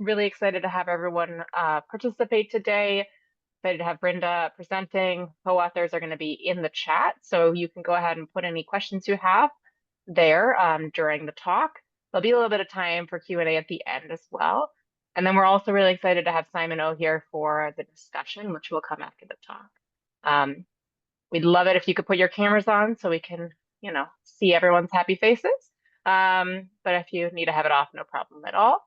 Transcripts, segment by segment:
Really excited to have everyone participate today. Excited to have Brenda presenting. Co-authors are going to be in the chat, so you can go ahead and put any questions you have there during the talk. There'll be a little bit of time for Q&A at the end as well. And then we're also really excited to have Simon O here for the discussion, which will come after the talk. We'd love it if you could put your cameras on so we can, see everyone's happy faces. But if you need to have it off, no problem at all.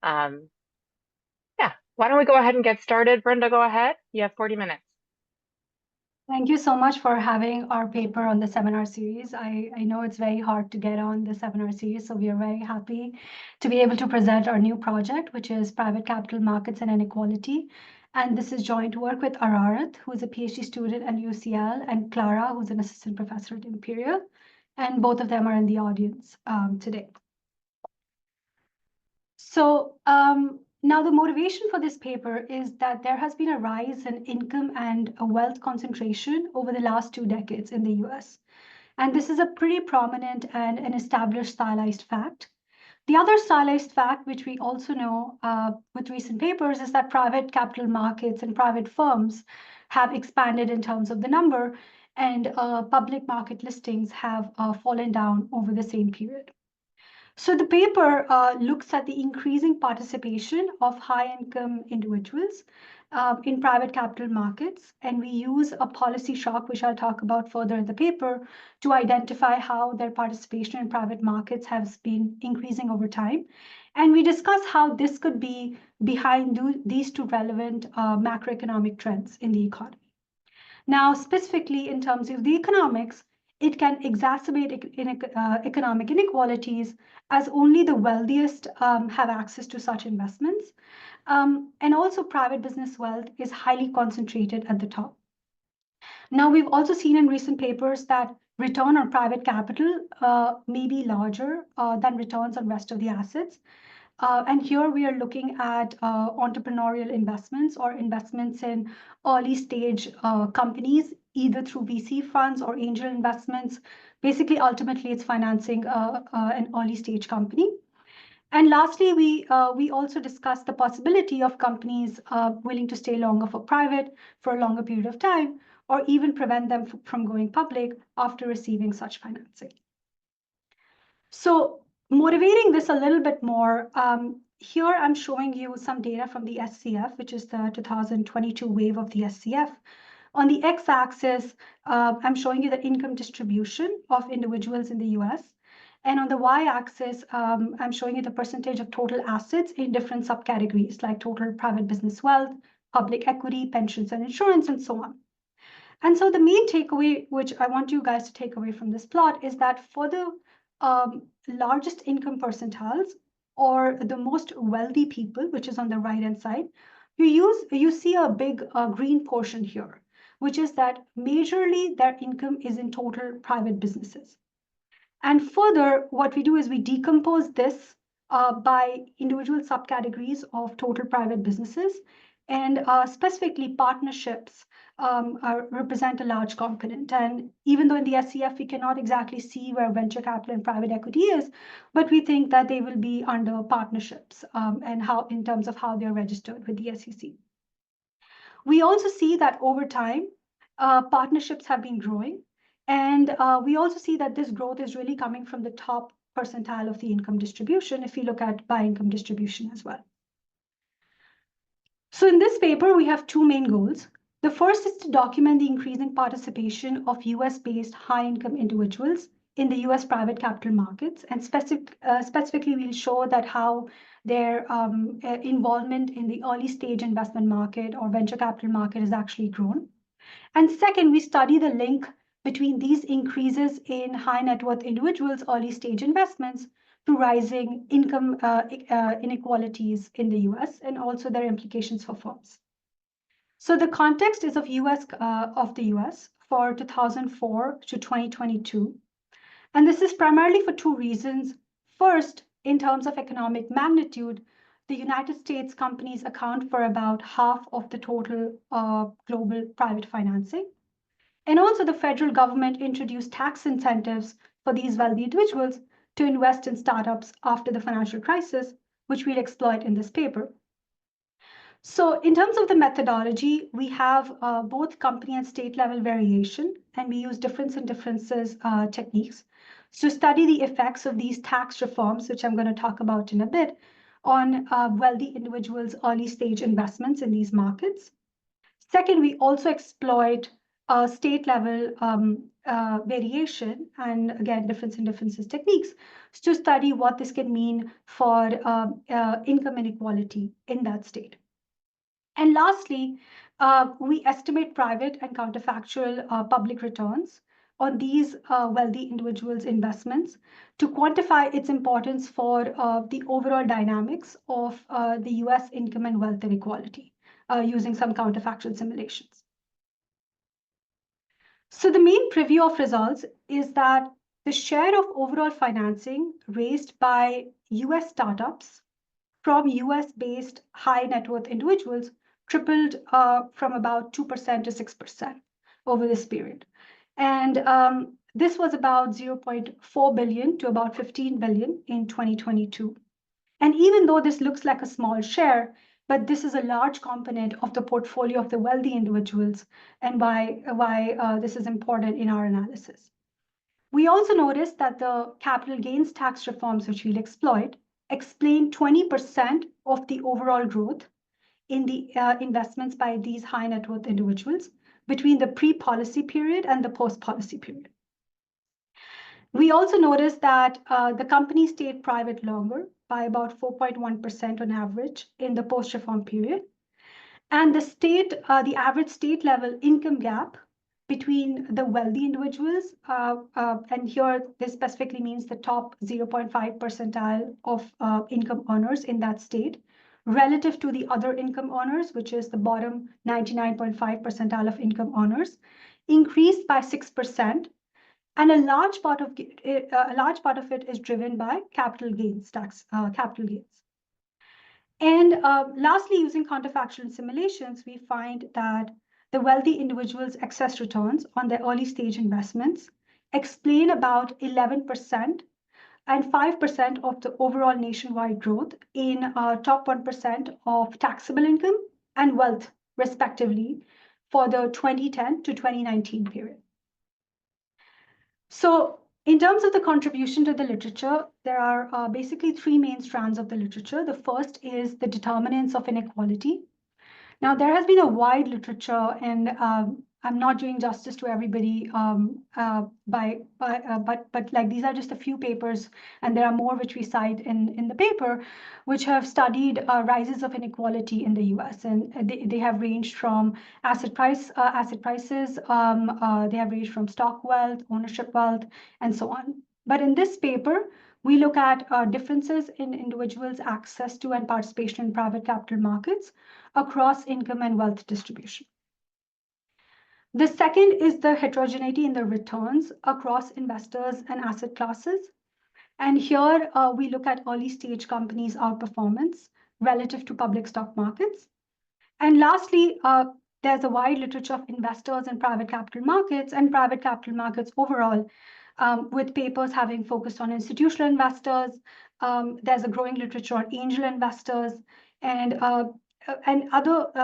Yeah, why don't we go ahead and get started? Brenda, go ahead. You have 40 minutes. Thank you so much for having our paper on the seminar series. I know it's very hard to get on the seminar series, so we are very happy to be able to present our new project, which is Private Capital Markets and Inequality. And this is joint work with Ararat, who is a PhD student at UCL, and Clara, who's an assistant professor at Imperial. And both of them are in the audience today. So now the motivation for this paper is that there has been a rise in income and a wealth concentration over the last 2 decades in the US. And this is a pretty prominent and an established stylized fact. The other stylized fact, which we also know with recent papers, is that private capital markets and private firms have expanded in terms of the number, and public market listings have fallen down over the same period. So the paper looks at the increasing participation of high-income individuals in private capital markets, and we use a policy shock, which I'll talk about further in the paper, to identify how their participation in private markets has been increasing over time. And we discuss how this could be behind these two relevant macroeconomic trends in the economy. Now, specifically in terms of the economics, it can exacerbate economic inequalities as only the wealthiest have access to such investments. And also private business wealth is highly concentrated at the top. Now, we've also seen in recent papers that return on private capital may be larger than returns on rest of the assets. And here we are looking at entrepreneurial investments or investments in early stage companies, either through VC funds or angel investments. Basically, ultimately, it's financing an early stage company. And lastly, we also discussed the possibility of companies willing to stay longer for private for a longer period of time, or even prevent them from going public after receiving such financing. So motivating this a little bit more, here I'm showing you some data from the SCF, which is the 2022 wave of the SCF. On the x-axis, I'm showing you the income distribution of individuals in the US. And on the y-axis, I'm showing you the percentage of total assets in different subcategories, like total private business wealth, public equity, pensions and insurance, and so on. And so the main takeaway, which I want you guys to take away from this plot, is that for the largest income percentiles, or the most wealthy people, which is on the right-hand side, you see a big green portion here, which is that majorly their income is in total private businesses. And further, what we do is we decompose this by individual subcategories of total private businesses, and specifically partnerships represent a large component. And even though in the SCF, we cannot exactly see where venture capital and private equity is, but we think that they will be under partnerships and how in terms of how they're registered with the SEC. We also see that over time, partnerships have been growing. And we also see that this growth is really coming from the top percentile of the income distribution, if you look at by income distribution as well. So in this paper, we have two main goals. The first is to document the increasing participation of US-based high-income individuals in the US private capital markets. And specifically, we'll show that how their involvement in the early stage investment market or venture capital market has actually grown. And second, we study the link between these increases in high net worth individuals' early stage investments to rising income inequalities in the US and also their implications for firms. So the context is of the US for 2004 to 2022. And this is primarily for two reasons. First, in terms of economic magnitude, the United States companies account for about half of the total global private financing. And also the federal government introduced tax incentives for these wealthy individuals to invest in startups after the financial crisis, which we'll exploit in this paper. So in terms of the methodology, we have both company and state level variation, and we use difference in differences techniques to study the effects of these tax reforms, which I'm going to talk about in a bit, on wealthy individuals' early stage investments in these markets. Second, we also exploit state level variation and again, difference in differences techniques to study what this can mean for income inequality in that state. And lastly, we estimate private and counterfactual public returns on these wealthy individuals' investments to quantify its importance for the overall dynamics of the US income and wealth inequality using some counterfactual simulations. So the main preview of results is that the share of overall financing raised by US startups from US-based high net worth individuals tripled from about 2% to 6% over this period. And this was about 0.4 billion to about 15 billion in 2022. And even though this looks like a small share, but this is a large component of the portfolio of the wealthy individuals and why this is important in our analysis. We also noticed that the capital gains tax reforms, which we'll exploit, explain 20% of the overall growth in the investments by these high net worth individuals between the pre-policy period and the post-policy period. We also noticed that the company stayed private longer by about 4.1% on average in the post-reform period. And the average state level income gap between the wealthy individuals, and here this specifically means the top 0.5 percentile of income earners in that state, relative to the other income earners, which is the bottom 99.5 percentile of income earners, increased by 6%. And a large part of it is driven by capital gains tax, capital gains. And lastly, using counterfactual simulations, we find that the wealthy individuals' excess returns on their early stage investments explain about 11% and 5% of the overall nationwide growth in top 1% of taxable income and wealth, respectively, for the 2010 to 2019 period. So in terms of the contribution to the literature, there are basically three main strands of the literature. The first is the determinants of inequality. Now, there has been a wide literature, and I'm not doing justice to everybody, but like these are just a few papers, and there are more which we cite in the paper, which have studied rises of inequality in the U.S. And they have ranged from asset prices, they have ranged from stock wealth, ownership wealth, and so on. But in this paper, we look at differences in individuals' access to and participation in private capital markets across income and wealth distribution. The second is the heterogeneity in the returns across investors and asset classes. And here we look at early stage companies' outperformance relative to public stock markets. And lastly, there's a wide literature of investors in private capital markets and private capital markets overall, with papers having focused on institutional investors. There's a growing literature on angel investors, and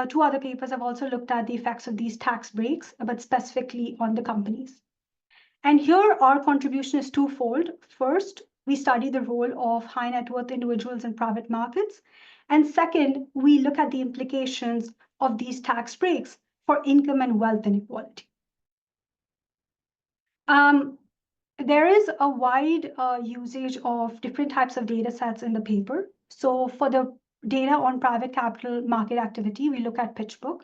two other papers have also looked at the effects of these tax breaks, but specifically on the companies. And here our contribution is twofold. First, we study the role of high net worth individuals in private markets. And second, we look at the implications of these tax breaks for income and wealth inequality. There is a wide usage of different types of data sets in the paper. So for the data on private capital market activity, we look at PitchBook.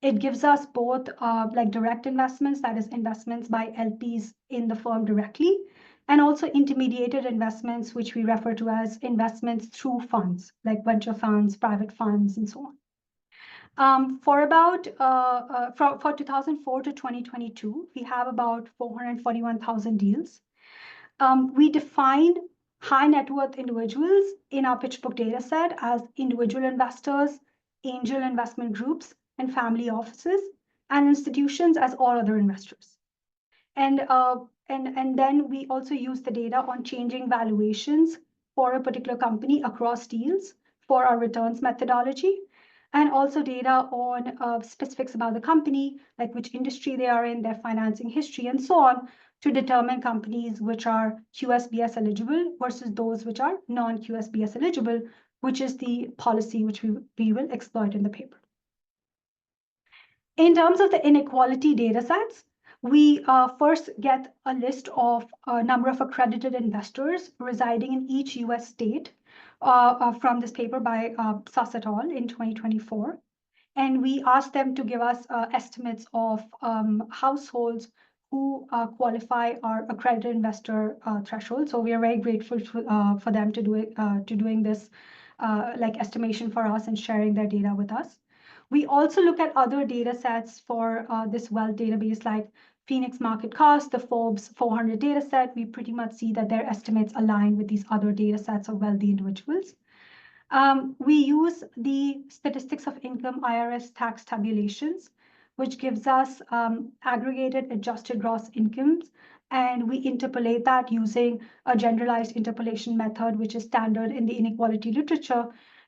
It gives us both like direct investments, that is investments by LPs in the firm directly, and also intermediated investments, which we refer to as investments through funds, like venture funds, private funds, and so on. For 2004 to 2022, we have about 441,000 deals. We defined high net worth individuals in our PitchBook data set as individual investors, angel investment groups, and family offices, and institutions as all other investors. And then we also use the data on changing valuations for a particular company across deals for our returns methodology, and also data on specifics about the company, like which industry they are in, their financing history, and so on, to determine companies which are QSBS eligible versus those which are non-QSBS eligible, which is the policy which we will exploit in the paper. In terms of the inequality data sets, we first get a list of a number of accredited investors residing in each US state from this paper by Suss et al. In 2024. And we asked them to give us estimates of households who qualify our accredited investor threshold. So we are very grateful for them to doing this like estimation for us and sharing their data with us. We also look at other data sets for this wealth database, like Phoenix Market Cost, the Forbes 400 data set. We pretty much see that their estimates align with these other data sets of wealthy individuals. We use the statistics of income IRS tax tabulations, which gives us aggregated adjusted gross incomes, and we interpolate that using a generalized interpolation method, which is standard in the inequality literature,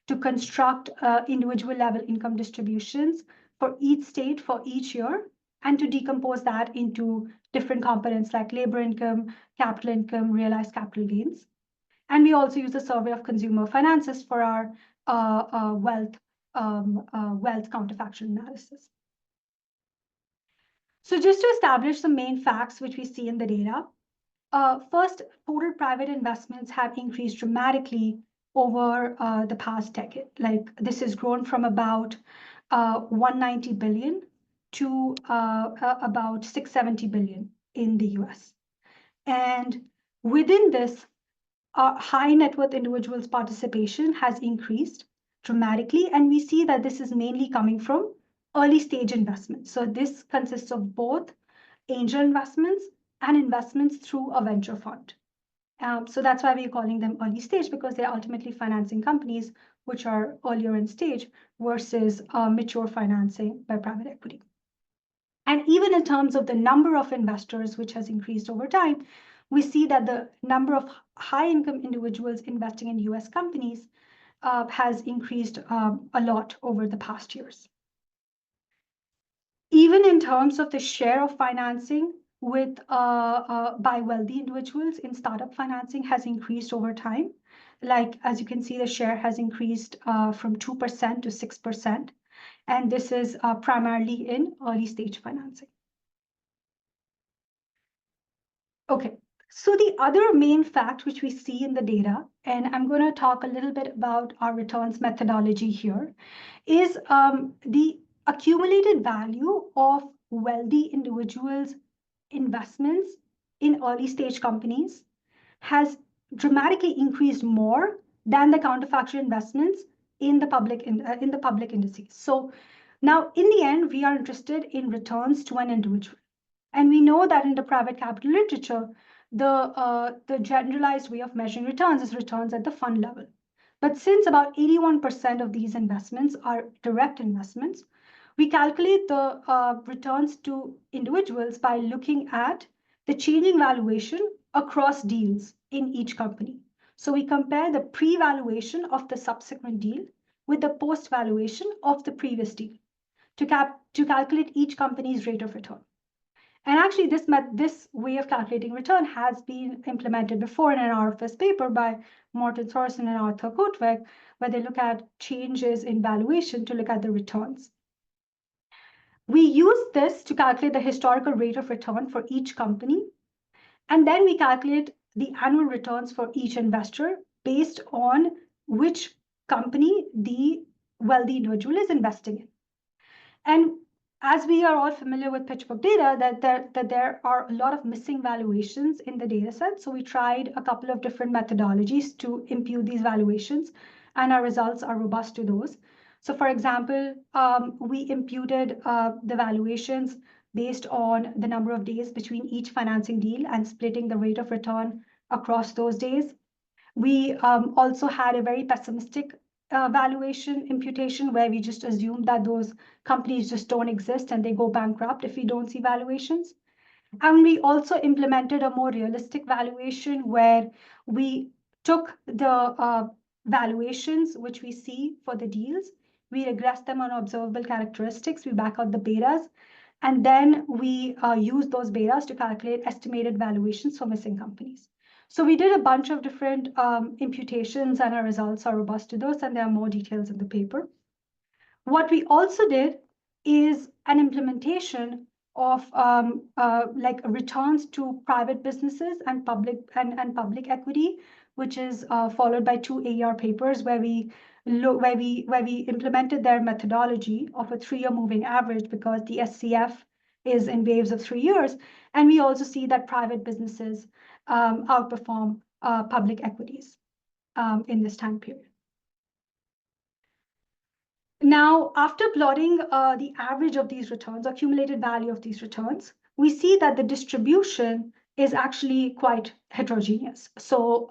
to construct individual level income distributions for each state for each year, and to decompose that into different components like labor income, capital income, realized capital gains. And we also use a survey of consumer finances for our wealth counterfactual analysis. So just to establish the main facts which we see in the data, first, total private investments have increased dramatically over the past decade. Like this has grown from about 190 billion to about 670 billion in the US. And within this, high net worth individuals' participation has increased dramatically, and we see that this is mainly coming from early stage investments. So this consists of both angel investments and investments through a venture fund. So that's why we're calling them early stage, because they're ultimately financing companies which are earlier in stage versus mature financing by private equity. And even in terms of the number of investors, which has increased over time, we see that the number of high-income individuals investing in US companies has increased a lot over the past years. Even in terms of the share of financing with by wealthy individuals in startup financing has increased over time. Like, as you can see, the share has increased from 2% to 6%. And this is primarily in early stage financing. Okay, so the other main fact which we see in the data, and I'm going to talk a little bit about our returns methodology here, is the accumulated value of wealthy individuals' investments in early stage companies has dramatically increased more than the counterfactual investments in the public indices. So now, in the end, we are interested in returns to an individual. And we know that in the private capital literature, the generalized way of measuring returns is returns at the fund level. But since about 81% of these investments are direct investments, we calculate the returns to individuals by looking at the changing valuation across deals in each company. So we compare the pre-valuation of the subsequent deal with the post-valuation of the previous deal to calculate each company's rate of return. And actually, this way of calculating return has been implemented before in an RFS paper by Morten Thorsen and Arthur Kotweg, where they look at changes in valuation to look at the returns. We use this to calculate the historical rate of return for each company, and then we calculate the annual returns for each investor based on which company the wealthy individual is investing in. And as we are all familiar with PitchBook data, that there are a lot of missing valuations in the data set. So we tried a couple of different methodologies to impute these valuations, and our results are robust to those. So for example, we imputed the valuations based on the number of days between each financing deal and splitting the rate of return across those days. We also had a very pessimistic valuation imputation where we just assume that those companies just don't exist and they go bankrupt if we don't see valuations. And we also implemented a more realistic valuation where we took the valuations which we see for the deals, we regress them on observable characteristics, we back out the betas, and then we use those betas to calculate estimated valuations for missing companies. So we did a bunch of different imputations, and our results are robust to those, and there are more details in the paper. What we also did is an implementation of like returns to private businesses and public equity, which is followed by 2 AER papers where we implemented their methodology of a 3-year moving average, because the SCF is in waves of 3 years, and we also see that private businesses outperform public equities in this time period. Now, after plotting the average of these returns, accumulated value of these returns, we see that the distribution is actually quite heterogeneous. So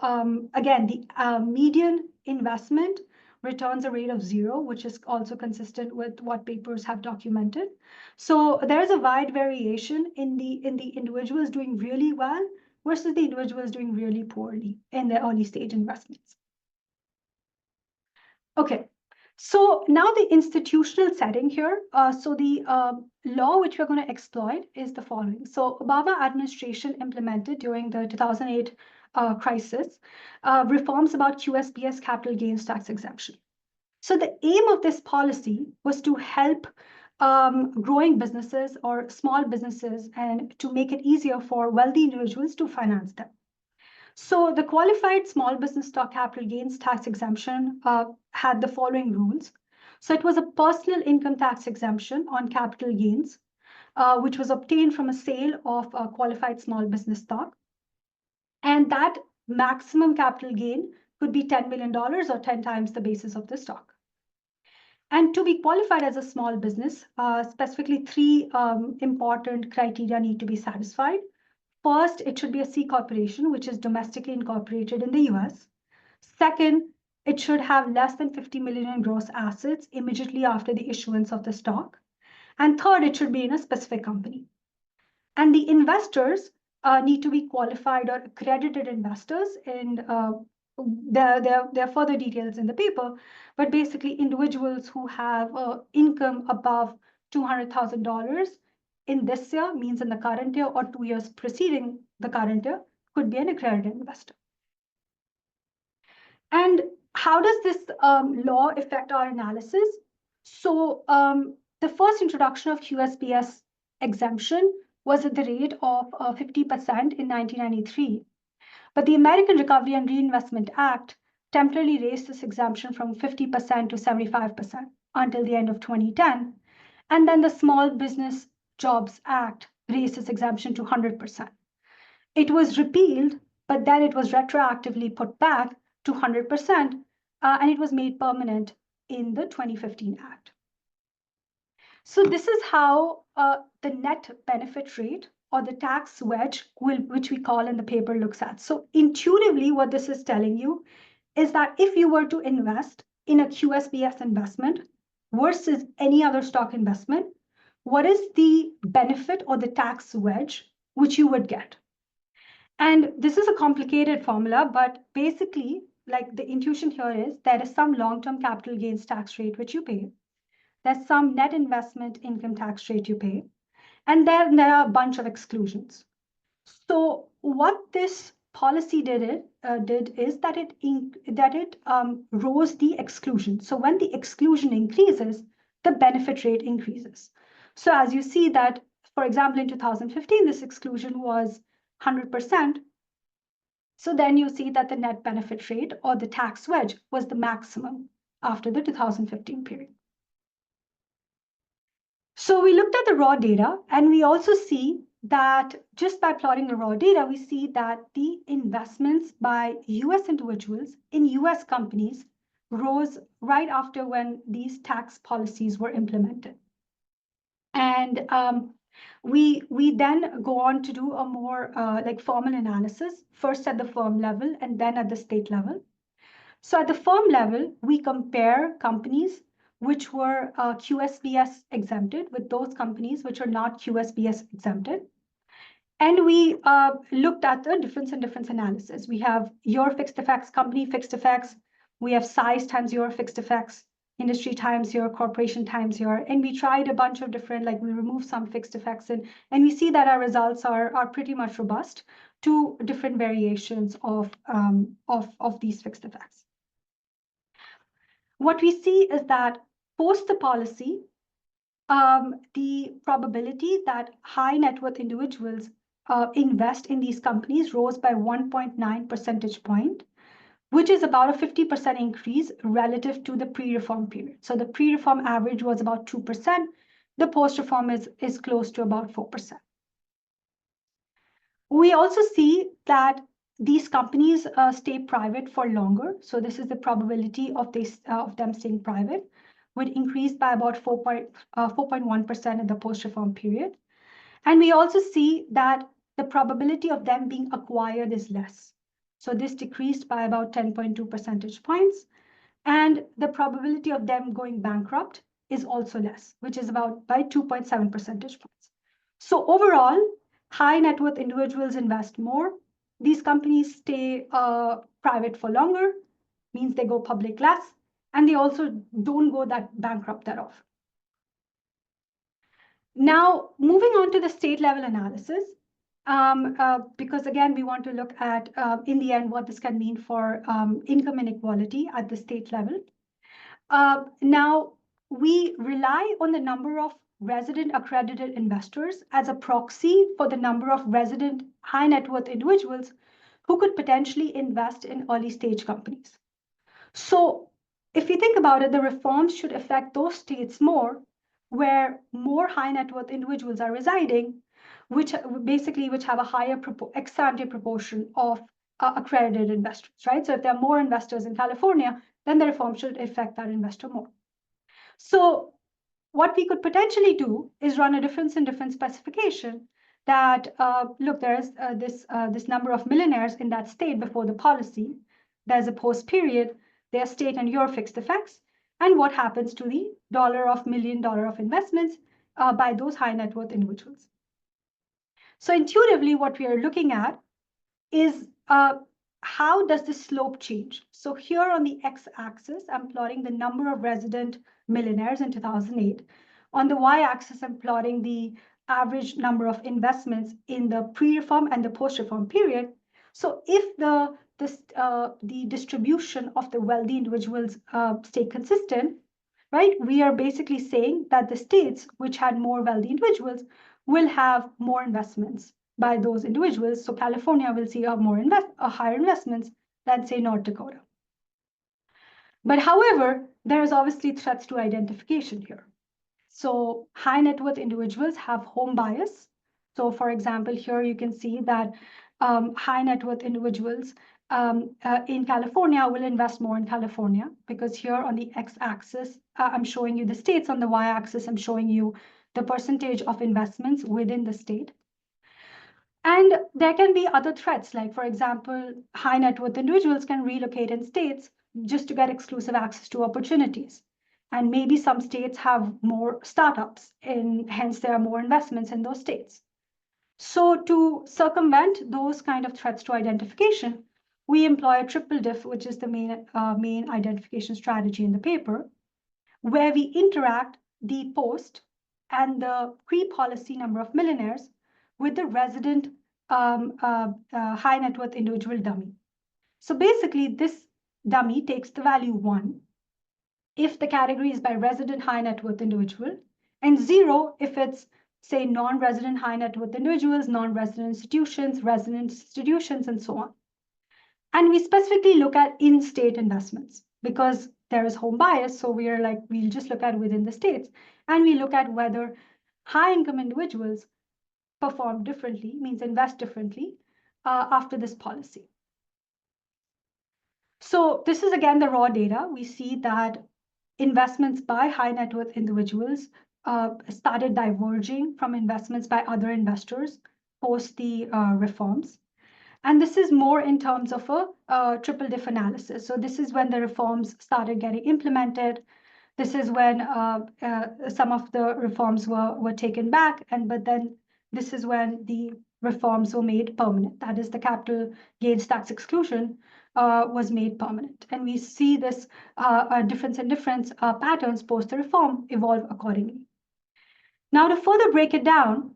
again, the median investment returns a rate of 0, which is also consistent with what papers have documented. So there's a wide variation in the individuals doing really well versus the individuals doing really poorly in their early stage investments. Okay. So now the institutional setting here. So the law which we're going to exploit is the following. So Obama administration implemented during the 2008 crisis reforms about QSBS capital gains tax exemption. So the aim of this policy was to help growing businesses or small businesses and to make it easier for wealthy individuals to finance them. So the qualified small business stock capital gains tax exemption had the following rules. So it was a personal income tax exemption on capital gains, which was obtained from a sale of qualified small business stock. And that maximum capital gain could be $10 million or 10 times the basis of the stock. And to be qualified as a small business, specifically 3 important criteria need to be satisfied. First, it should be a C corporation, which is domestically incorporated in the US. Second, it should have less than 50 million in gross assets immediately after the issuance of the stock. And third, it should be in a specific company. And the investors need to be qualified or accredited investors. And there are further details in the paper, but basically individuals who have income above $200,000 in this year, means in the current year or 2 years preceding the current year, could be an accredited investor. And how does this law affect our analysis? So the first introduction of QSBS exemption was at the rate of 50% in 1993. But the American Recovery and Reinvestment Act temporarily raised this exemption from 50% to 75% until the end of 2010. And then the Small Business Jobs Act raised this exemption to 100%. It was repealed, but then it was retroactively put back to 100%, and it was made permanent in the 2015 Act. So this is how the net benefit rate or the tax wedge, which we call in the paper, looks at. So intuitively, what this is telling you is that if you were to invest in a QSBS investment versus any other stock investment, what is the benefit or the tax wedge which you would get? And this is a complicated formula, but basically, like the intuition here is there is some long-term capital gains tax rate which you pay. There's some net investment income tax rate you pay. And then there are a bunch of exclusions. So what this policy did is that it rose the exclusion. So when the exclusion increases, the benefit rate increases. So as you see that, for example, in 2015, this exclusion was 100%. So then you see that the net benefit rate or the tax wedge was the maximum after the 2015 period. So we looked at the raw data, and we also see that just by plotting the raw data, we see that the investments by US individuals in US companies rose right after when these tax policies were implemented. And we then go on to do a more like formal analysis, first at the firm level and then at the state level. So at the firm level, we compare companies which were QSBS exempted with those companies which are not QSBS exempted. And we looked at the difference in difference analysis. We have your fixed effects, company fixed effects. We have size times your fixed effects, industry times your, corporation times your. And we tried a bunch of different, like we removed some fixed effects, and we see that our results are pretty much robust to different variations of these fixed effects. What we see is that post the policy, the probability that high net worth individuals invest in these companies rose by 1.9 percentage point, which is about a 50% increase relative to the pre-reform period. So the pre-reform average was about 2%. The post-reform is close to about 4%. We also see that these companies stay private for longer. So this is the probability of them staying private, would increase by about 4.1% in the post-reform period. And we also see that the probability of them being acquired is less. So this decreased by about 10.2 percentage points. And the probability of them going bankrupt is also less, which is about by 2.7 percentage points. So overall, high net worth individuals invest more. These companies stay private for longer, means they go public less, and they also don't go that bankrupt that often. Now, moving on to the state level analysis, because again, we want to look at, in the end, what this can mean for income inequality at the state level. Now, we rely on the number of resident accredited investors as a proxy for the number of resident high net worth individuals who could potentially invest in early stage companies. So if you think about it, the reforms should affect those states more where more high net worth individuals are residing, which have a higher ex ante proportion of accredited investors, right? So if there are more investors in California, then the reform should affect that investor more. So what we could potentially do is run a difference in difference specification that, look, there is this number of millionaires in that state before the policy. There's a post period, their state and your fixed effects, and what happens to the $1 million of investments by those high net worth individuals. So intuitively, what we are looking at is how does the slope change? So here on the x-axis, I'm plotting the number of resident millionaires in 2008. On the y-axis, I'm plotting the average number of investments in the pre-reform and the post-reform period. So if the distribution of the wealthy individuals stay consistent, right, we are basically saying that the states which had more wealthy individuals will have more investments by those individuals. So California will see a higher investments than, say, North Dakota. But however, there is obviously threats to identification here. So high net worth individuals have home bias. So for example, here you can see that high net worth individuals in California will invest more in California, because here on the x-axis, I'm showing you the states. On the y-axis, I'm showing you the percentage of investments within the state. And there can be other threats, like, for example, high net worth individuals can relocate in states just to get exclusive access to opportunities. And maybe some states have more startups, and hence there are more investments in those states. So to circumvent those kind of threats to identification, we employ a triple diff, which is the main identification strategy in the paper, where we interact the post and the pre-policy number of millionaires with the resident high net worth individual dummy. So basically, this dummy takes the value 1 if the category is by resident high net worth individual, and 0 if it's, say, non-resident high net worth individuals, non-resident institutions, resident institutions, and so on. And we specifically look at in-state investments because there is home bias. So we are like, we'll just look at within the states, and we look at whether high income individuals perform differently, means invest differently after this policy. So this is again the raw data. We see that investments by high net worth individuals started diverging from investments by other investors post the reforms. And this is more in terms of a triple diff analysis. So this is when the reforms started getting implemented. This is when some of the reforms were taken back, but then this is when the reforms were made permanent. That is, the capital gains tax exclusion was made permanent. And we see this difference in difference patterns post the reform evolve accordingly. Now, to further break it down,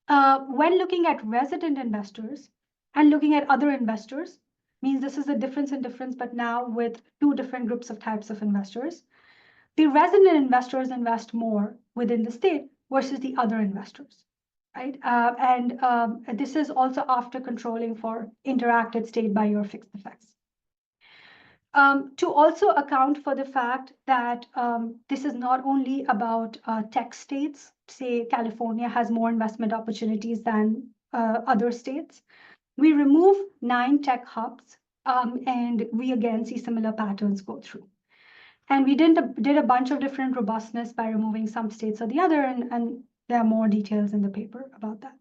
when looking at resident investors and looking at other investors, means this is a difference in difference, but now with two different groups of types of investors. The resident investors invest more within the state versus the other investors, right? This is also after controlling for interacted state by your fixed effects. To also account for the fact that this is not only about tech states, say California has more investment opportunities than other states. We remove 9 tech hubs, and we again see similar patterns go through. And we did a bunch of different robustness by removing some states or the other, and there are more details in the paper about that.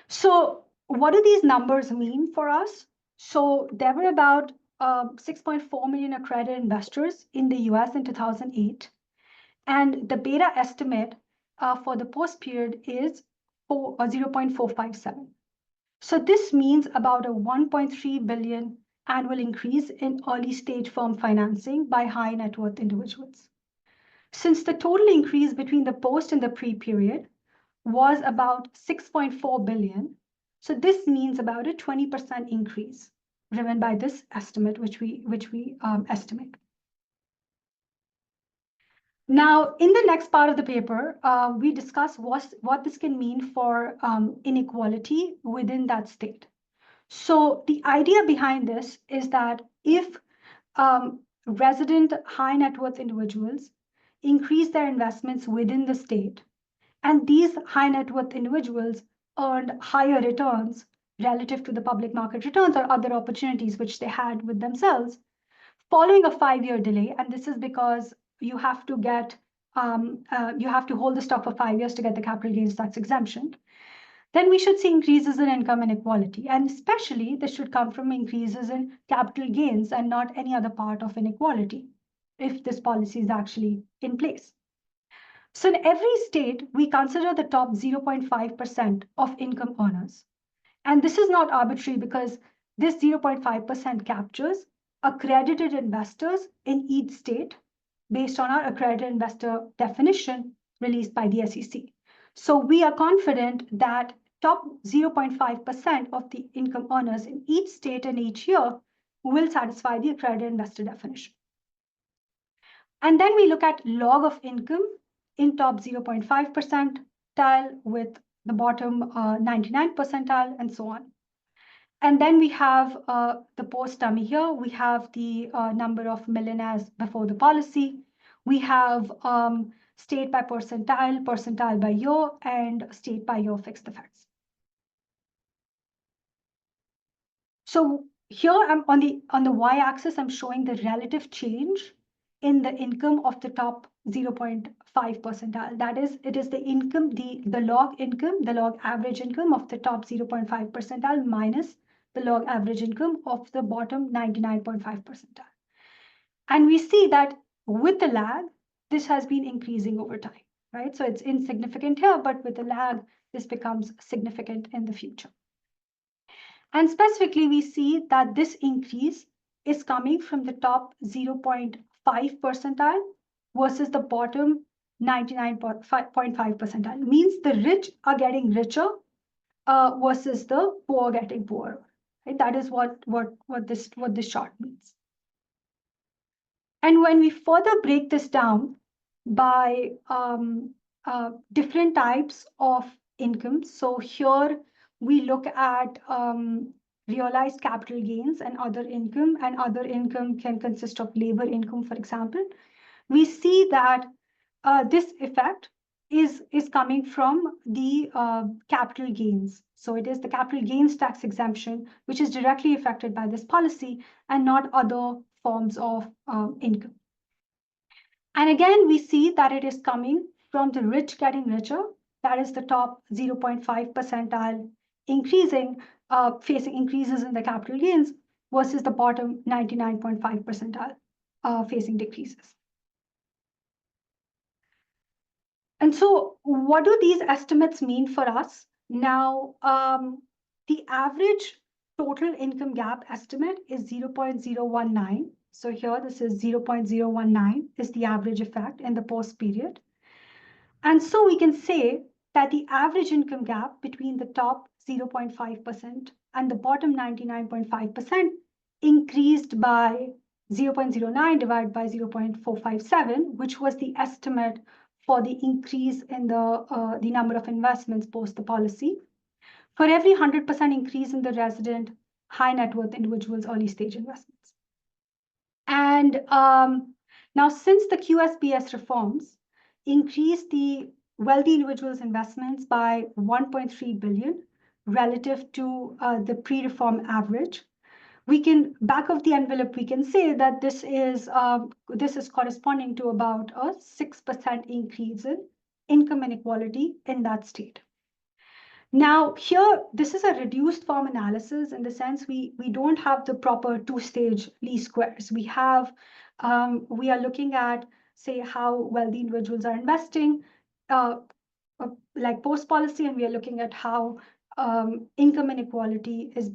So what do these numbers mean for us? So there were about 6.4 million accredited investors in the US in 2008. And the beta estimate for the post period is 0.457. So this means about a 1.3 billion annual increase in early stage firm financing by high net worth individuals. Since the total increase between the post and the pre-period was about 6.4 billion, so this means about a 20% increase driven by this estimate, which we estimate. Now, in the next part of the paper, we discuss what this can mean for inequality within that state. So the idea behind this is that if resident high net worth individuals increase their investments within the state, and these high net worth individuals earned higher returns relative to the public market returns or other opportunities which they had with themselves, following a 5-year delay, and this is because you have to hold the stock for 5 years to get the capital gains tax exemption, then we should see increases in income inequality. And especially this should come from increases in capital gains and not any other part of inequality, if this policy is actually in place. So in every state, we consider the top 0.5% of income earners. And this is not arbitrary because this 0.5% captures accredited investors in each state based on our accredited investor definition released by the SEC. So we are confident that top 0.5% of the income earners in each state and each year will satisfy the accredited investor definition. And then we look at log of income in top 0.5 percentile with the bottom 99 percentile and so on. And then we have the post dummy here. We have the number of millionaires before the policy. We have state by percentile, percentile by year, and state by year fixed effects. So here I'm on the y-axis, I'm showing the relative change in the income of the top 0.5 percentile. That is, it is the income, the log income, the log average income of the top 0.5 percentile minus the log average income of the bottom 99.5 percentile. And we see that with the lag, this has been increasing over time, right? So it's insignificant here, but with the lag, this becomes significant in the future. And specifically, we see that this increase is coming from the top 0.5 percentile versus the bottom 99.5 percentile. Means the rich are getting richer versus the poor getting poorer. Right? That is what this chart means. And when we further break this down by different types of income, so here we look at realized capital gains and other income can consist of labor income, for example. We see that this effect is coming from the capital gains. So it is the capital gains tax exemption, which is directly affected by this policy and not other forms of income. And again, we see that it is coming from the rich getting richer. That is the top 0.5 percentile increasing, facing increases in the capital gains versus the bottom 99.5 percentile facing decreases. And so what do these estimates mean for us? Now, the average total income gap estimate is 0.019. So here, this is 0.019 is the average effect in the post period. And so we can say that the average income gap between the top 0.5% and the bottom 99.5% increased by 0.09 divided by 0.457, which was the estimate for the increase in the number of investments post the policy. For every 100% increase in the resident high net worth individuals' early stage investments. And now, since the QSBS reforms increased the wealthy individuals' investments by 1.3 billion relative to the pre-reform average, we can back of the envelope. We can say that this is corresponding to about a 6% increase in income inequality in that state. Now, here, this is a reduced form analysis in the sense we don't have the proper two-stage least squares. We are looking at, say, how well the individuals are investing, like post-policy, and we are looking at how income inequality is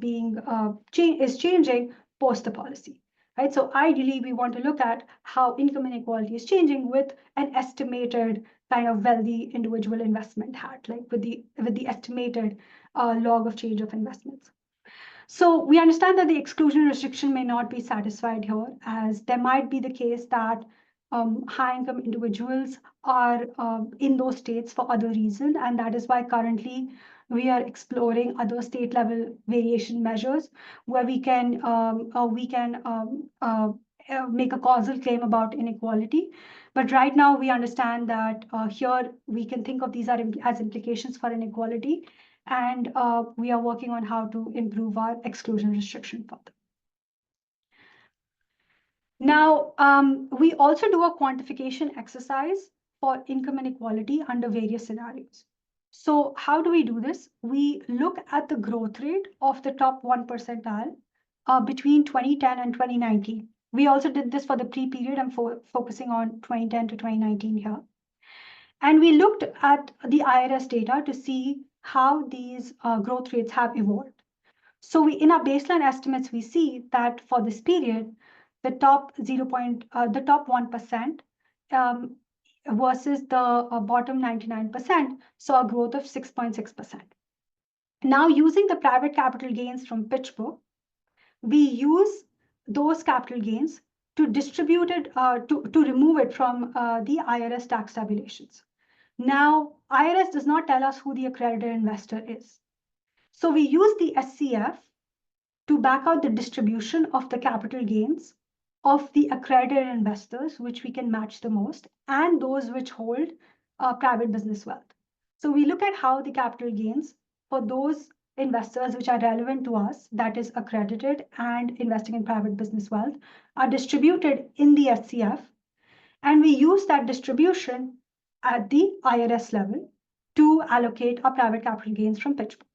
changing post the policy. Right? So ideally, we want to look at how income inequality is changing with an estimated kind of wealthy individual investment hat, like with the estimated log of change of investments. So we understand that the exclusion restriction may not be satisfied here, as there might be the case that high-income individuals are in those states for other reasons, and that is why currently we are exploring other state-level variation measures where we can make a causal claim about inequality. But right now, we understand that here we can think of these as implications for inequality, and we are working on how to improve our exclusion restriction further. Now, we also do a quantification exercise for income inequality under various scenarios. So how do we do this? We look at the growth rate of the top 1 percentile between 2010 and 2019. We also did this for the pre-period. I'm focusing on 2010 to 2019 here. And we looked at the IRS data to see how these growth rates have evolved. So in our baseline estimates, we see that for this period, the top 1% versus the bottom 99% saw a growth of 6.6%. Now, using the private capital gains from PitchBook, we use those capital gains to distribute it, to remove it from the IRS tax tabulations. Now, IRS does not tell us who the accredited investor is. So we use the SCF to back out the distribution of the capital gains of the accredited investors, which we can match the most, and those which hold private business wealth. So we look at how the capital gains for those investors which are relevant to us, that is accredited and investing in private business wealth, are distributed in the SCF. And we use that distribution at the IRS level to allocate our private capital gains from PitchBook.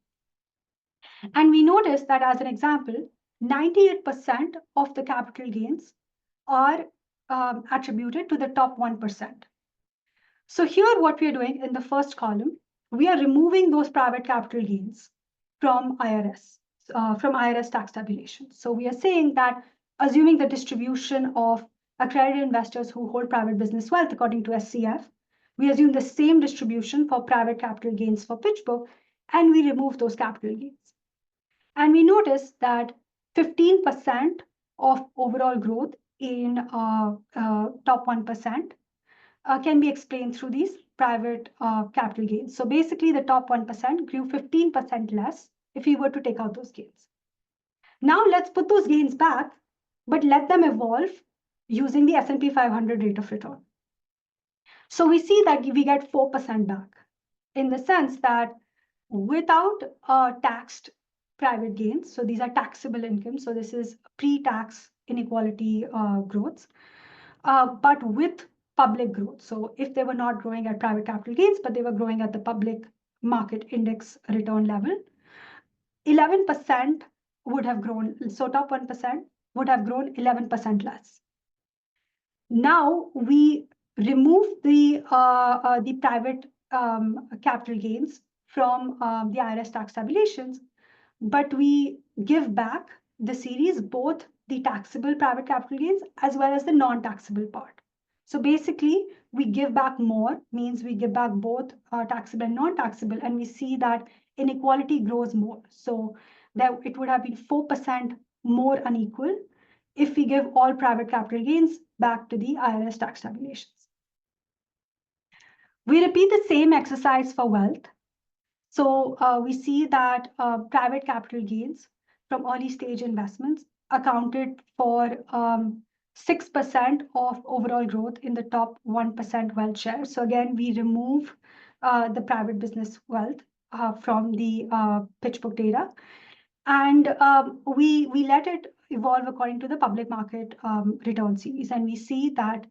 And we notice that, as an example, 98% of the capital gains are attributed to the top 1%. So here, what we are doing in the first column, we are removing those private capital gains from IRS tax tabulation. So we are saying that, assuming the distribution of accredited investors who hold private business wealth according to SCF, we assume the same distribution for private capital gains for PitchBook, and we remove those capital gains. And we notice that 15% of overall growth in top 1% can be explained through these private capital gains. So basically, the top 1% grew 15% less if we were to take out those gains. Now let's put those gains back, but let them evolve using the S&P 500 rate of return. So we see that we get 4% back, in the sense that without taxed private gains, so these are taxable income, so this is pre-tax inequality growths, but with public growth. So if they were not growing at private capital gains, but they were growing at the public market index return level, 11% would have grown. So top 1% would have grown 11% less. Now we remove the private capital gains from the IRS tax tabulations, but we give back the series both the taxable private capital gains as well as the non-taxable part. So basically, we give back more, means we give back both taxable and non-taxable, and we see that inequality grows more. So that it would have been 4% more unequal if we give all private capital gains back to the IRS tax tabulations. We repeat the same exercise for wealth. So we see that private capital gains from early stage investments accounted for 6% of overall growth in the top 1% wealth share. So again, we remove the private business wealth from the pitch book data. And we let it evolve according to the public market return series, and we see that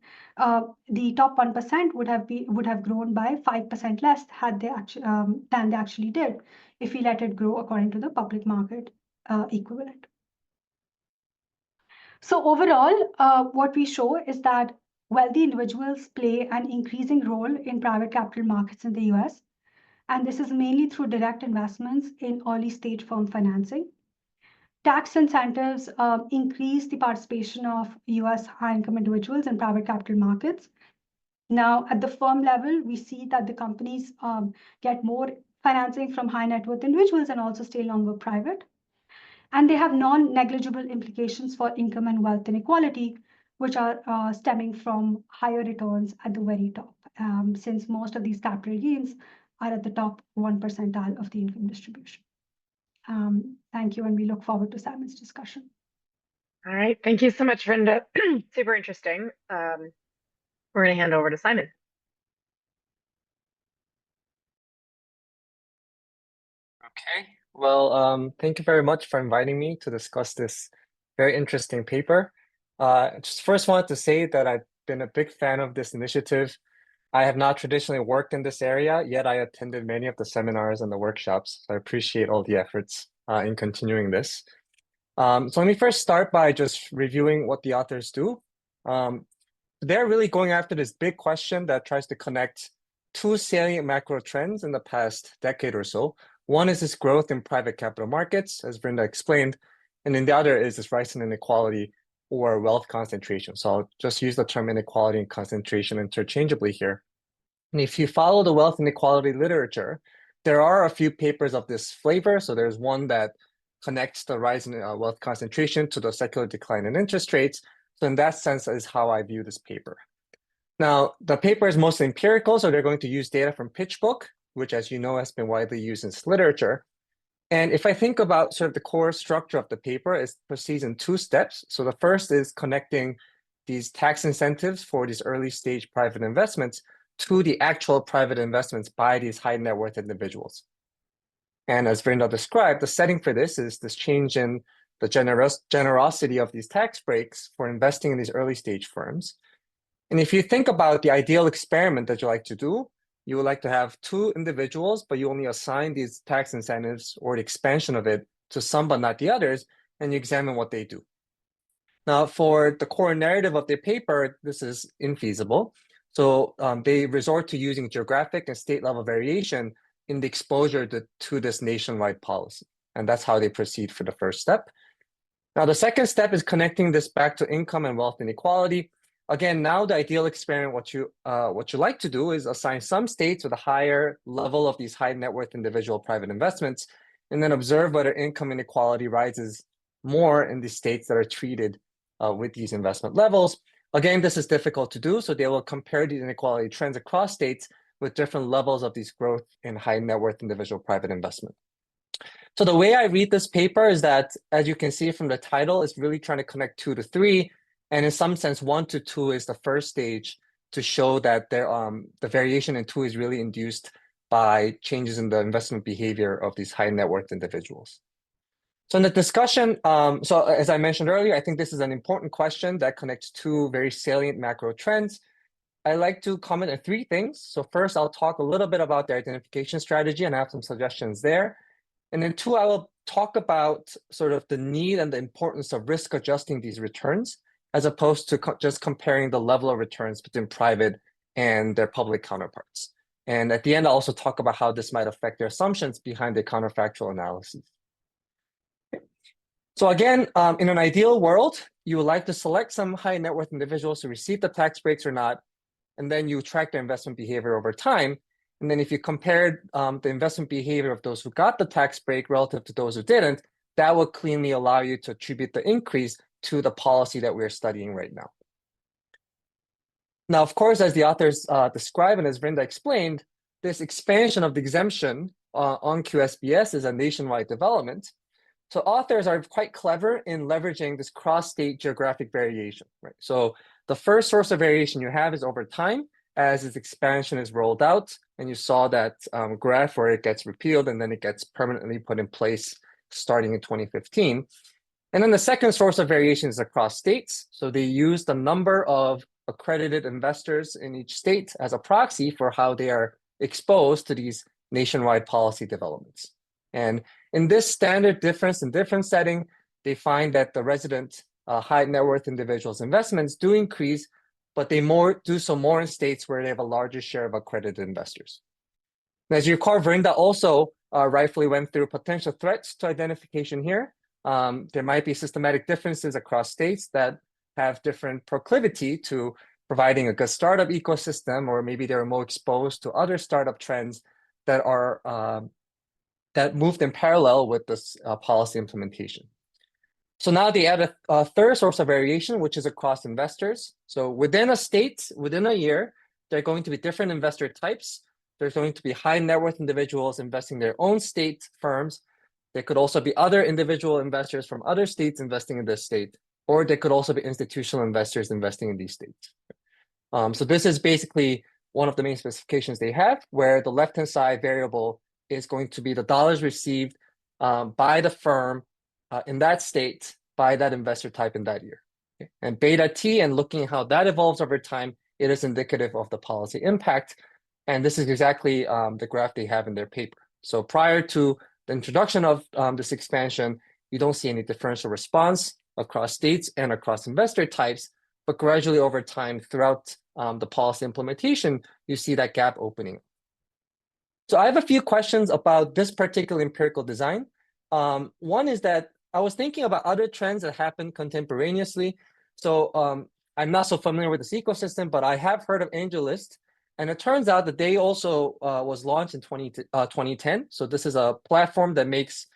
the top 1% would have grown by 5% less had they than they actually did if we let it grow according to the public market equivalent. So overall, what we show is that wealthy individuals play an increasing role in private capital markets in the US, and this is mainly through direct investments in early stage firm financing. Tax incentives increase the participation of US high-income individuals in private capital markets. Now, at the firm level, we see that the companies get more financing from high net worth individuals and also stay longer private. And they have non-negligible implications for income and wealth inequality, which are stemming from higher returns at the very top, since most of these capital gains are at the top 1 percentile of the income distribution. Thank you, and we look forward to Simon's discussion. All right, thank you so much, Vrinda. Super interesting. We're going to hand over to Simon. Okay, well, thank you very much for inviting me to discuss this very interesting paper. Just first wanted to say that I've been a big fan of this initiative. I have not traditionally worked in this area, yet I attended many of the seminars and the workshops. So I appreciate all the efforts in continuing this. So let me first start by just reviewing what the authors do. They're really going after this big question that tries to connect two salient macro trends in the past decade or so. One is this growth in private capital markets, as Vrinda explained, and then the other is this rise in inequality or wealth concentration. So I'll just use the term inequality and concentration interchangeably here. And if you follow the wealth inequality literature, there are a few papers of this flavor. So there's one that connects the rise in wealth concentration to the secular decline in interest rates. So in that sense is how I view this paper. Now, the paper is mostly empirical, so they're going to use data from PitchBook, which, as you know, has been widely used in this literature. And if I think about sort of the core structure of the paper, it proceeds in two steps. So the first is connecting these tax incentives for these early stage private investments to the actual private investments by these high net worth individuals. And as Vrinda described, the setting for this is this change in the generosity of these tax breaks for investing in these early stage firms. And if you think about the ideal experiment that you like to do, you would like to have two individuals, but you only assign these tax incentives or the expansion of it to some but not the others, and you examine what they do. Now, for the core narrative of their paper, this is infeasible. So they resort to using geographic and state level variation in the exposure to this nationwide policy. And that's how they proceed for the first step. Now, the second step is connecting this back to income and wealth inequality. Again, now the ideal experiment, what you like to do is assign some states with a higher level of these high net worth individual private investments, and then observe whether income inequality rises more in the states that are treated with these investment levels. Again, this is difficult to do, so they will compare these inequality trends across states with different levels of these growth in high net worth individual private investment. So the way I read this paper is that, as you can see from the title, it's really trying to connect 2 to 3. And in some sense, 1 to 2 is the first stage to show that the variation in 2 is really induced by changes in the investment behavior of these high net worth individuals. So in the discussion, so as I mentioned earlier, I think this is an important question that connects 2 very salient macro trends. I like to comment on 3 things. So first, I'll talk a little bit about the identification strategy and I have some suggestions there. And then 2, I will talk about sort of the need and the importance of risk adjusting these returns, as opposed to just comparing the level of returns between private and their public counterparts. And at the end, I'll also talk about how this might affect their assumptions behind the counterfactual analysis. So again, in an ideal world, you would like to select some high net worth individuals who receive the tax breaks or not, and then you track their investment behavior over time. And then if you compared the investment behavior of those who got the tax break relative to those who didn't, that will cleanly allow you to attribute the increase to the policy that we're studying right now. Now, of course, as the authors describe and as Vrinda explained, this expansion of the exemption on QSBS is a nationwide development. So authors are quite clever in leveraging this cross-state geographic variation, right? So the first source of variation you have is over time as its expansion is rolled out. And you saw that graph where it gets repealed and then it gets permanently put in place starting in 2015. And then the second source of variation is across states. So they use the number of accredited investors in each state as a proxy for how they are exposed to these nationwide policy developments. And in this standard difference in difference setting, they find that the resident high net worth individuals' investments do increase, but they do so more in states where they have a larger share of accredited investors. And as you recall, Vrinda also rightfully went through potential threats to identification here. There might be systematic differences across states that have different proclivity to providing a good startup ecosystem, or maybe they're more exposed to other startup trends that are that moved in parallel with this policy implementation. So now they add a third source of variation, which is across investors. So within a state, within a year, there are going to be different investor types. There's going to be high net worth individuals investing in their own state firms. There could also be other individual investors from other states investing in this state, or there could also be institutional investors investing in these states. So this is basically one of the main specifications they have, where the left-hand side variable is going to be the dollars received by the firm in that state by that investor type in that year. Okay? And beta T, and looking at how that evolves over time, it is indicative of the policy impact. And this is exactly the graph they have in their paper. So prior to the introduction of this expansion, you don't see any differential response across states and across investor types, but gradually over time throughout the policy implementation, you see that gap opening. So I have a few questions about this particular empirical design. One is that I was thinking about other trends that happen contemporaneously. So I'm not so familiar with this ecosystem, but I have heard of AngelList. And it turns out that they also was launched in 2010. So this is a platform that makes,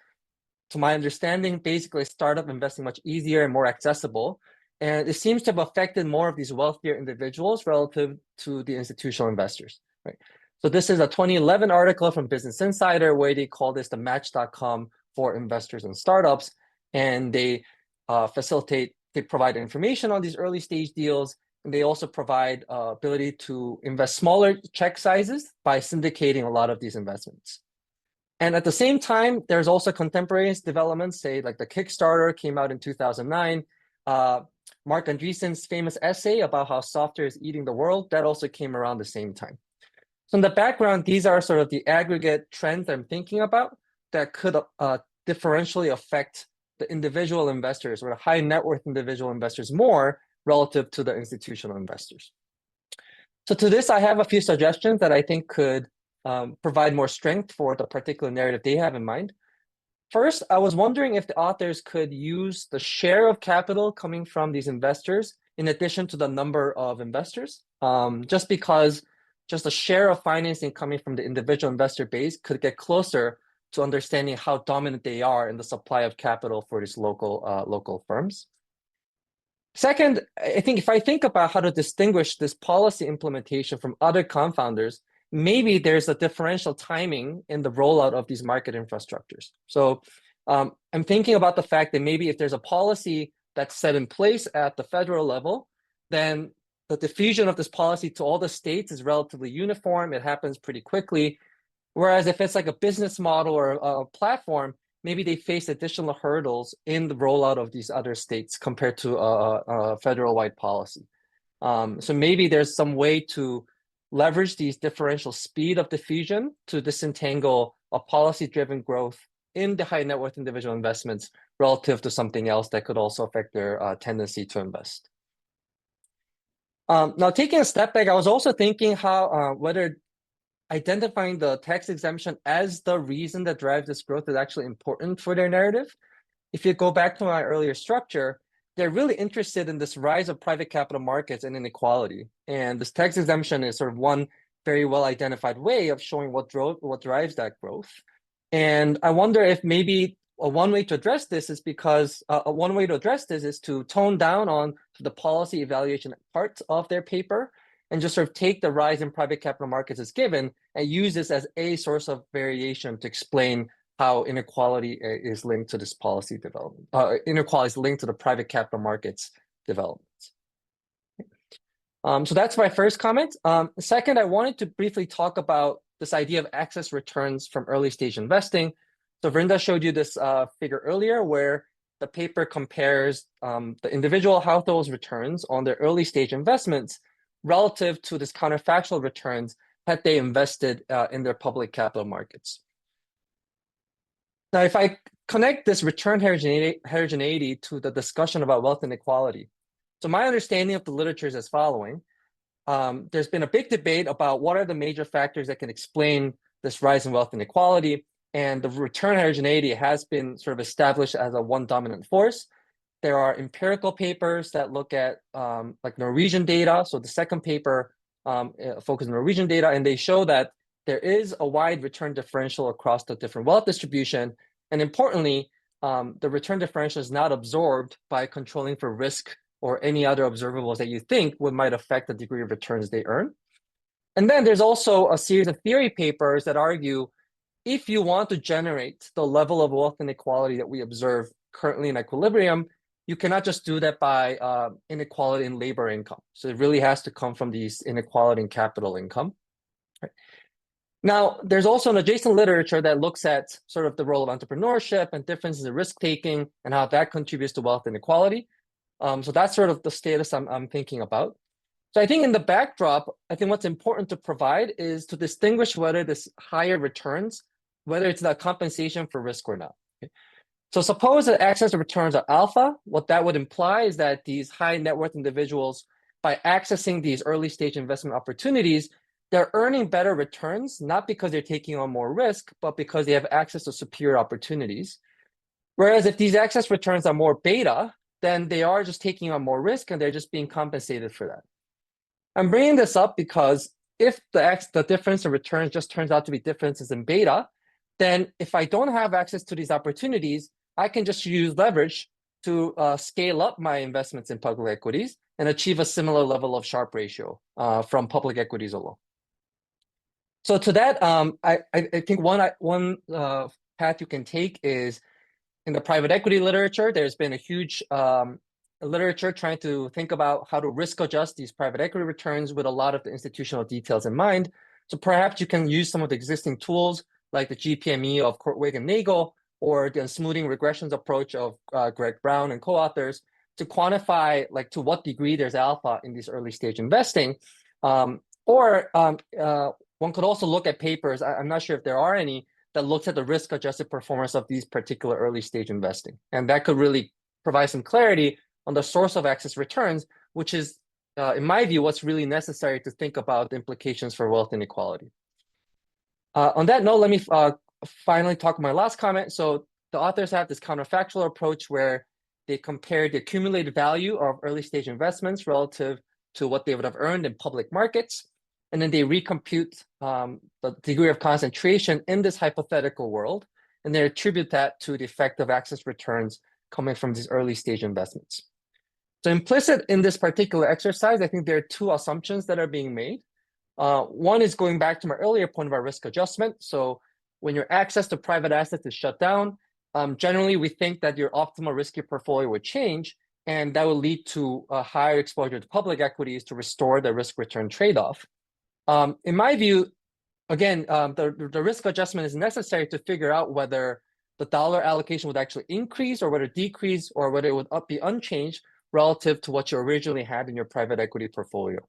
to my understanding, basically startup investing much easier and more accessible. And it seems to have affected more of these wealthier individuals relative to the institutional investors, right? So this is a 2011 article from Business Insider where they call this the Match.com for investors and startups. And they provide information on these early stage deals. And they also provide ability to invest smaller check sizes by syndicating a lot of these investments. And at the same time, there's also contemporaneous developments, say like the Kickstarter came out in 2009. Mark Andreessen's famous essay about how software is eating the world, that also came around the same time. So in the background, these are sort of the aggregate trends I'm thinking about that could differentially affect the individual investors or the high net worth individual investors more relative to the institutional investors. So to this, I have a few suggestions that I think could provide more strength for the particular narrative they have in mind. First, I was wondering if the authors could use the share of capital coming from these investors in addition to the number of investors, just because just a share of financing coming from the individual investor base could get closer to understanding how dominant they are in the supply of capital for these local firms. Second, I think if I think about how to distinguish this policy implementation from other confounders, maybe there's a differential timing in the rollout of these market infrastructures. So I'm thinking about the fact that maybe if there's a policy that's set in place at the federal level, then the diffusion of this policy to all the states is relatively uniform. It happens pretty quickly. Whereas if it's like a business model or a platform, maybe they face additional hurdles in the rollout of these other states compared to a federal-wide policy. So maybe there's some way to leverage these differential speed of diffusion to disentangle a policy-driven growth in the high net worth individual investments relative to something else that could also affect their tendency to invest. Now, taking a step back, I was also thinking how whether identifying the tax exemption as the reason that drives this growth is actually important for their narrative. If you go back to my earlier structure, they're really interested in this rise of private capital markets and inequality. And this tax exemption is sort of one very well identified way of showing what drives that growth. And I wonder if maybe one way to address this is to tone down on the policy evaluation part of their paper and just sort of take the rise in private capital markets as given and use this as a source of variation to explain how inequality is linked to this policy development. Inequality is linked to the private capital markets developments. So that's my first comment. Second, I wanted to briefly talk about this idea of excess returns from early stage investing. So Vrinda showed you this figure earlier where the paper compares the individual households' returns on their early stage investments relative to this counterfactual returns had they invested in their public capital markets. Now, if I connect this return heterogeneity to the discussion about wealth inequality, so my understanding of the literature is as following. There's been a big debate about what are the major factors that can explain this rise in wealth inequality, and the return heterogeneity has been sort of established as a one dominant force. There are empirical papers that look at like Norwegian data. So the second paper focuses on Norwegian data, and they show that there is a wide return differential across the different wealth distribution. And importantly, the return differential is not absorbed by controlling for risk or any other observables that you think might affect the degree of returns they earn. And then there's also a series of theory papers that argue if you want to generate the level of wealth inequality that we observe currently in equilibrium, you cannot just do that by inequality in labor income. So it really has to come from these inequality in capital income. Right. Now, there's also an adjacent literature that looks at sort of the role of entrepreneurship and differences in risk-taking and how that contributes to wealth inequality. So that's sort of the status I'm thinking about. So I think in the backdrop, I think what's important to provide is to distinguish whether this higher returns, whether it's the compensation for risk or not. Okay. So suppose that excess returns are alpha. What that would imply is that these high net worth individuals, by accessing these early stage investment opportunities, they're earning better returns, not because they're taking on more risk, but because they have access to superior opportunities. Whereas if these excess returns are more beta, then they are just taking on more risk and they're just being compensated for that. I'm bringing this up because if the difference in returns just turns out to be differences in beta, then if I don't have access to these opportunities, I can just use leverage to scale up my investments in public equities and achieve a similar level of Sharpe ratio from public equities alone. So to that, I think one path you can take is in the private equity literature. There's been a huge literature trying to think about how to risk adjust these private equity returns with a lot of the institutional details in mind. So perhaps you can use some of the existing tools like the GPME of Kortwig and Nagel, or the smoothing regressions approach of Greg Brown and co-authors to quantify like to what degree there's alpha in these early stage investing. One could also look at papers, I'm not sure if there are any, that looks at the risk adjusted performance of these particular early stage investing. And that could really provide some clarity on the source of excess returns, which is, in my view, what's really necessary to think about the implications for wealth inequality. On that note, let me finally talk my last comment. So the authors have this counterfactual approach where they compare the accumulated value of early stage investments relative to what they would have earned in public markets. And then they recompute the degree of concentration in this hypothetical world. And they attribute that to the effect of excess returns coming from these early stage investments. So implicit in this particular exercise, I think there are two assumptions that are being made. One is going back to my earlier point about risk adjustment. So when your access to private assets is shut down, generally we think that your optimal risky portfolio would change, and that will lead to a higher exposure to public equities to restore the risk return trade-off. In my view, again, the risk adjustment is necessary to figure out whether the dollar allocation would actually increase or whether decrease or whether it would be unchanged relative to what you originally had in your private equity portfolio.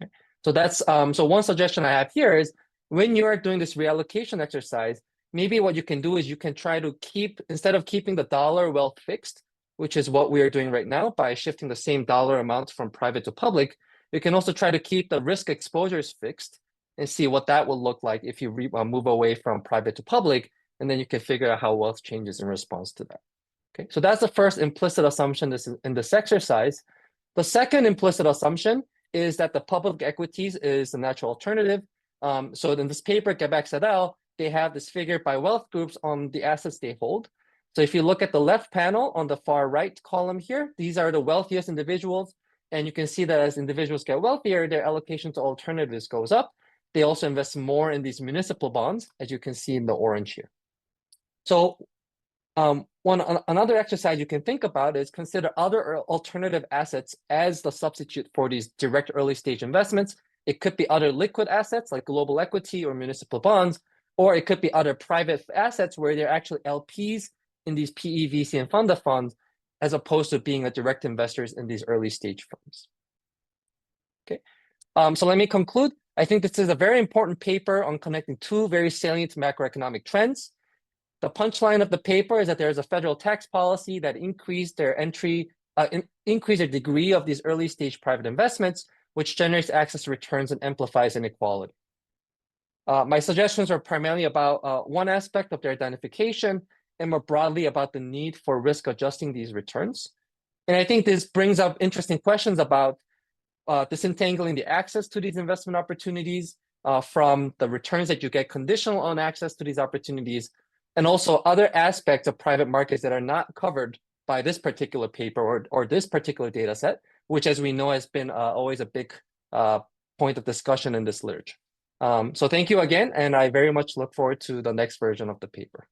Okay. So that's so one suggestion I have here is when you are doing this reallocation exercise, maybe what you can do is you can try to keep, instead of keeping the dollar wealth fixed, which is what we are doing right now by shifting the same dollar amount from private to public, You can also try to keep the risk exposures fixed and see what that will look like if you move away from private to public, and then you can figure out how wealth changes in response to that. Okay, so that's the first implicit assumption in this exercise. The second implicit assumption is that the public equities is the natural alternative. So in this paper, Quebec et al., they have this figure by wealth groups on the assets they hold. So if you look at the left panel on the far right column here, these are the wealthiest individuals. And you can see that as individuals get wealthier, their allocation to alternatives goes up. They also invest more in these municipal bonds, as you can see in the orange here. So another exercise you can think about is consider other alternative assets as the substitute for these direct early stage investments. It could be other liquid assets like global equity or municipal bonds, or it could be other private assets where they're actually LPs in these PE, VC, and fund of funds, as opposed to being a direct investors in these early stage firms. Okay, so let me conclude. I think this is a very important paper on connecting two very salient macroeconomic trends. The punchline of the paper is that there is a federal tax policy that increased their increase the degree of these early stage private investments, which generates access to returns and amplifies inequality. My suggestions are primarily about one aspect of their identification and more broadly about the need for risk adjusting these returns. And I think this brings up interesting questions about disentangling the access to these investment opportunities from the returns that you get conditional on access to these opportunities, and also other aspects of private markets that are not covered by this particular paper or this particular data set, which, as we know, has been always a big point of discussion in this literature. So thank you again, and I very much look forward to the next version of the paper.